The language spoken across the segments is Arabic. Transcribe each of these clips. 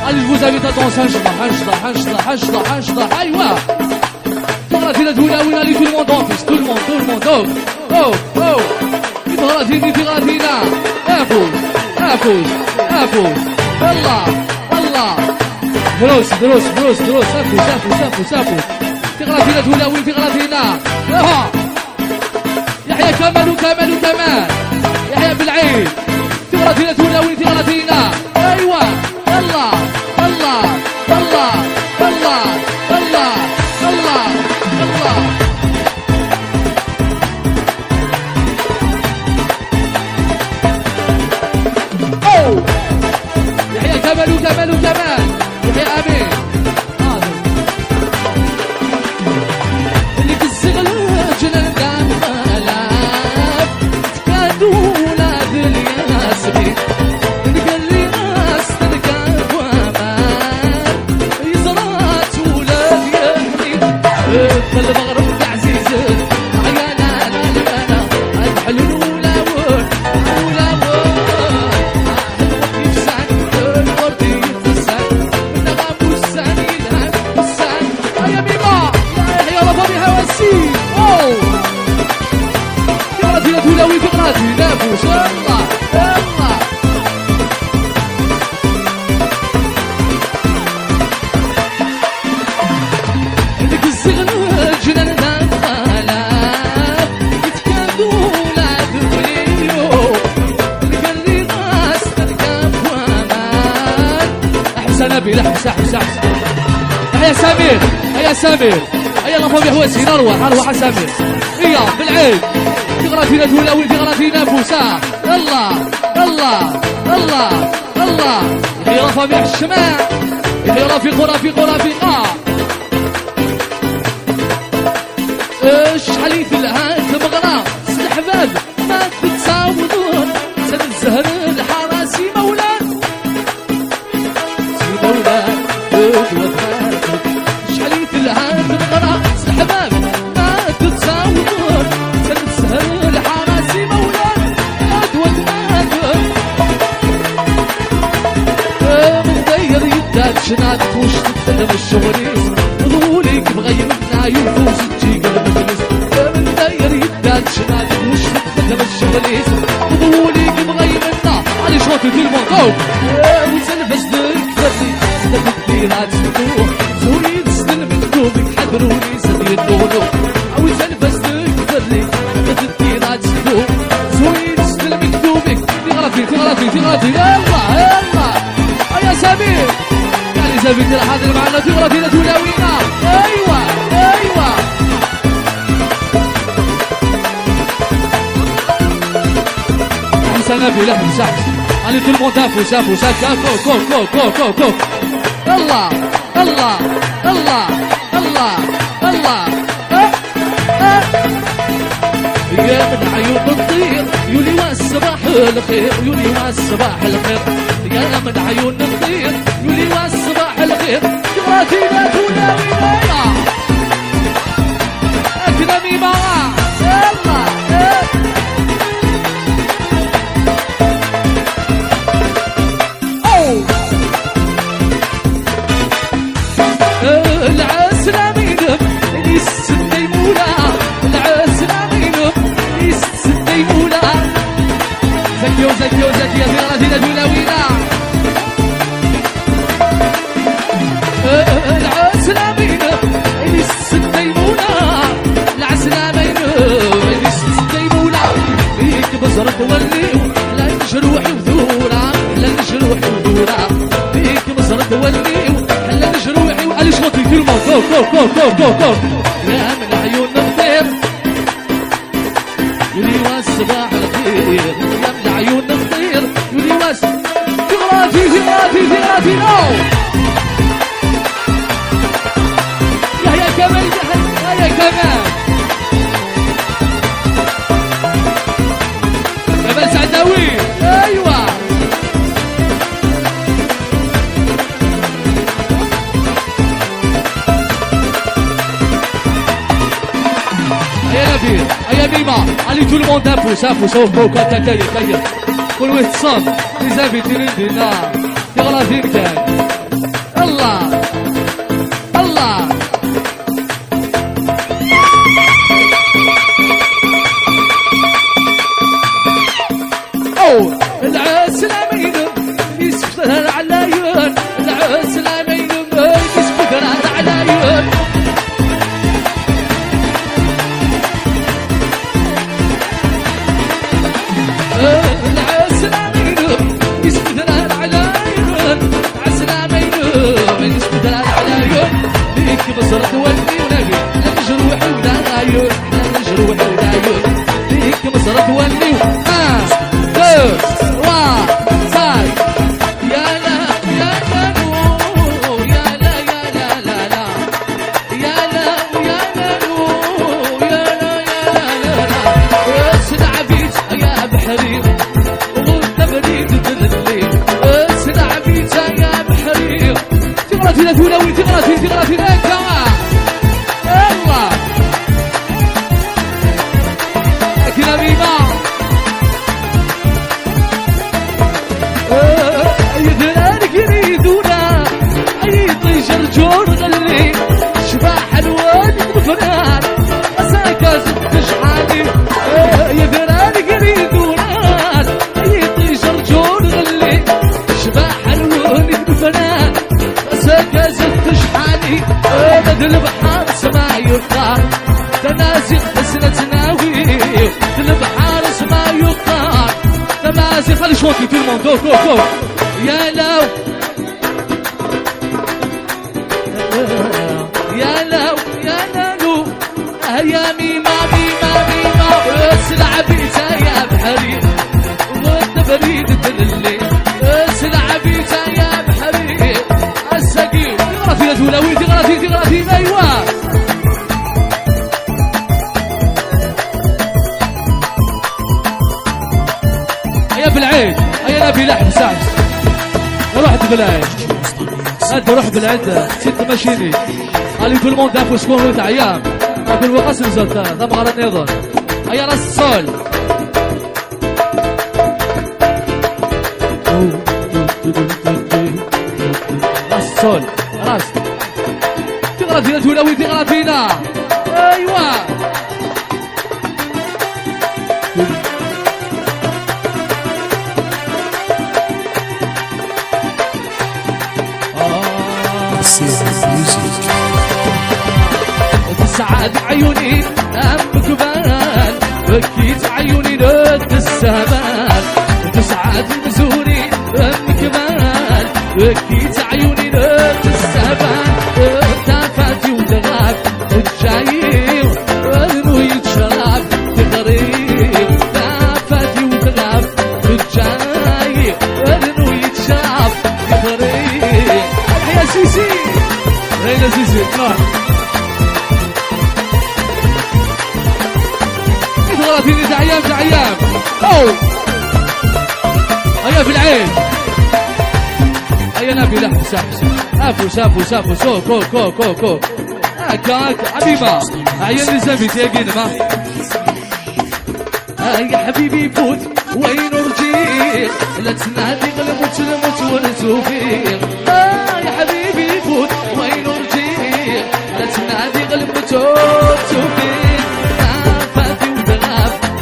Allez, je vous invite à danser. Aïwa. Allez, tout le monde danse. Tout le monde. Oh. Allah. دروس. سافو. تغرفينا تولاوي تغرفينا. يحيى كمال. يحيى بالعين. تغرفينا تولاوي تغرفينا. أيوة. الله. يحيى كمال. يحيى أمين. اللي بالزغل جنان قام غلاف تكادو ولاد الياسمين اللي قال لي ناس تلقى وامان يزرات ولاد يهدي دخل المغرب بعزيز عيانا لا الحلول تولاوي فقراتي نافوس. الله عندك الزغن جنان نغالا يتكادو ولاد وليو اللي قال لي ناس تركب وامان. احسن نبيل احسن هيا سمير هيا لفوق حواسي نروح سمير هيا بالعين. تغرفينا تولاوي تغرفينا فوسا. الله يحيى رفيق الشماع. يحيى رفيق شحال في العهد مغرى الحباب ما تتساوضون سن الزهر الحراسي مولان شحال في العهد مغرى الحباب ما تتساوضون سن الزهر الحراسي مولان من داير يدات شنادك وش تتدم الشغليس ضوليك بغيمنا يفوز تجيق المجلس. من داير يدات شنادك وش تتدم الشغليس ضوليك بغيمنا علي شوطي في الموضوع وسنفس دك فري سنفت ديرات سنفوح زويد سن من دوبك حضروني سدير دولو وسنفس دك فري سنفت ديرات سنفوح زويد سن من دوبك تغرفي يلا يا سمير يعني سمير ترى حاضر معنا تغرفي تولاوينا. ايوه احسن نبيل احسن علي tout le monde سافو كو الله يا من عيون الطير يولي والصباح الخير يا من عيون الطير يولي والصباح الخير جواتينا تولاوينا اكرمي معاه يلا العسلة مينم يستدي مولا العسلة مينم يستدي مولا زكيو في غادينا تولاوينا العسلة مينم يستدي مولا العسلة مينم يستدي مولا فيك بزرق وليو لا نجروح وذورا فيك بزرق وليو لا نجروحي وعلي شوطي في الموت. كو يا من عيون الطير يولي والصباح الخير يا من عيون الطير يولي تغرافي يا كمال سعداوي. ايوه فيه ايا ميمة علي تو الموند انفوس هوك كاير كل واحد تصاب لي زافيتين دينا يغلا فين كان الله الله او العسل عمين يسكتها العلايون العسل عمين يسكتها العلايون العسل عمين يسكتها العلايون العسل عمين يسكتها العلايون ليك بصرت ولدي ونبي لا نجروح ودايون لا نجروح ودايون ليك بصرت ولدي تغرفي لك الله كنا بيما يدرارك يريدونا اي طيشر جور غلي شباح الوالد بفنان اساكاز تشحالي يدرارك يريدونا اي طيشر جور غلي شباح الوالد بفنان اساكاز تشحالي بدل البحار سما يقال تنازل حسنة تناوي البحار سما يقال تنازل خلي شوطي تو المون جو يا لو يا لو يا لو يا ميما اسلع بيتا يا بحري ضد بريد الدلي اسلع بيتا يا بحري السقيم تغرفي لتولوي تغرفي ايوه يا بالعيد يا نبي لحم سعد رحت بالعيد انت روح بالعيد ست ماشيني قال كل الموند دافو شكون وانت عيام اقول وقسم زرتها ثم غير النظام يا راس الصول راس الصول راس تغرفينا تولوي تغرفينا ايوه تسعد عيوني أمك بال بكيت عيوني رد السهبال تسعد مزوري أمك بال بكيت عيوني رد السهبال تافاتي وتغاب الجايب ونويت شراب تغريب تافاتي وتغاب الجايب ونويت شراب تغريب يا سيسي هيا سيسي غلطيني تعيام او هيا في العين هيا نبي لحم سافو سو كو هكا حبيبه هيا اللي زبيت يا قينما هيا حبيبي فوت وين رجيت لا تنادي الموت ونسوفيق يا حبيبي فوت وين رجيت لا تنادي الموت ونسوفيق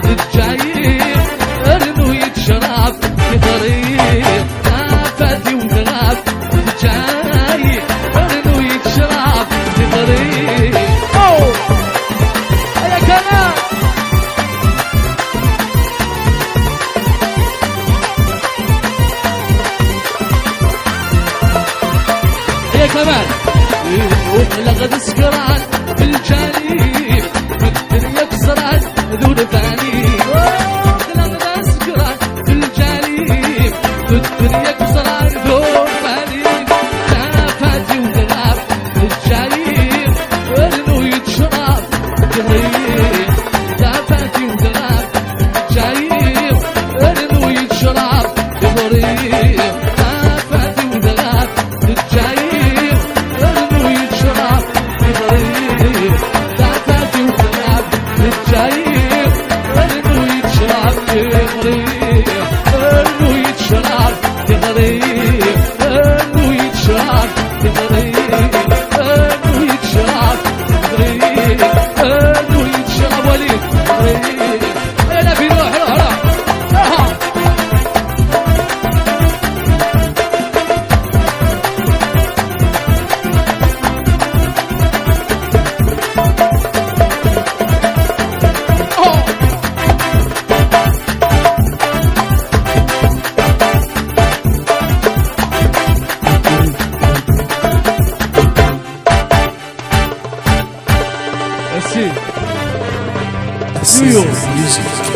الجايب ارنو يتشرب يطريق نافذي وغراب الجايب ارنو يتشرب يطريق اوه هيا كمان هيا كمان لغد سكران بالجايب الدنيا كسران ذو ثاني لغد سكران بالجايب الدنيا كسران ذو ثاني نافاتي وغراب الجايب ارنو يتشرب تغريب نافاتي وغراب الجايب ارنو يتشرب تغريب نافاتي وغراب الجايب ارنو يتشرب تغريب يتشرب تغري انو يتشرب تغري انو يتشرب تغري انو يتشرب تغري انو يتشرب وليد تغري انا في روح This is music.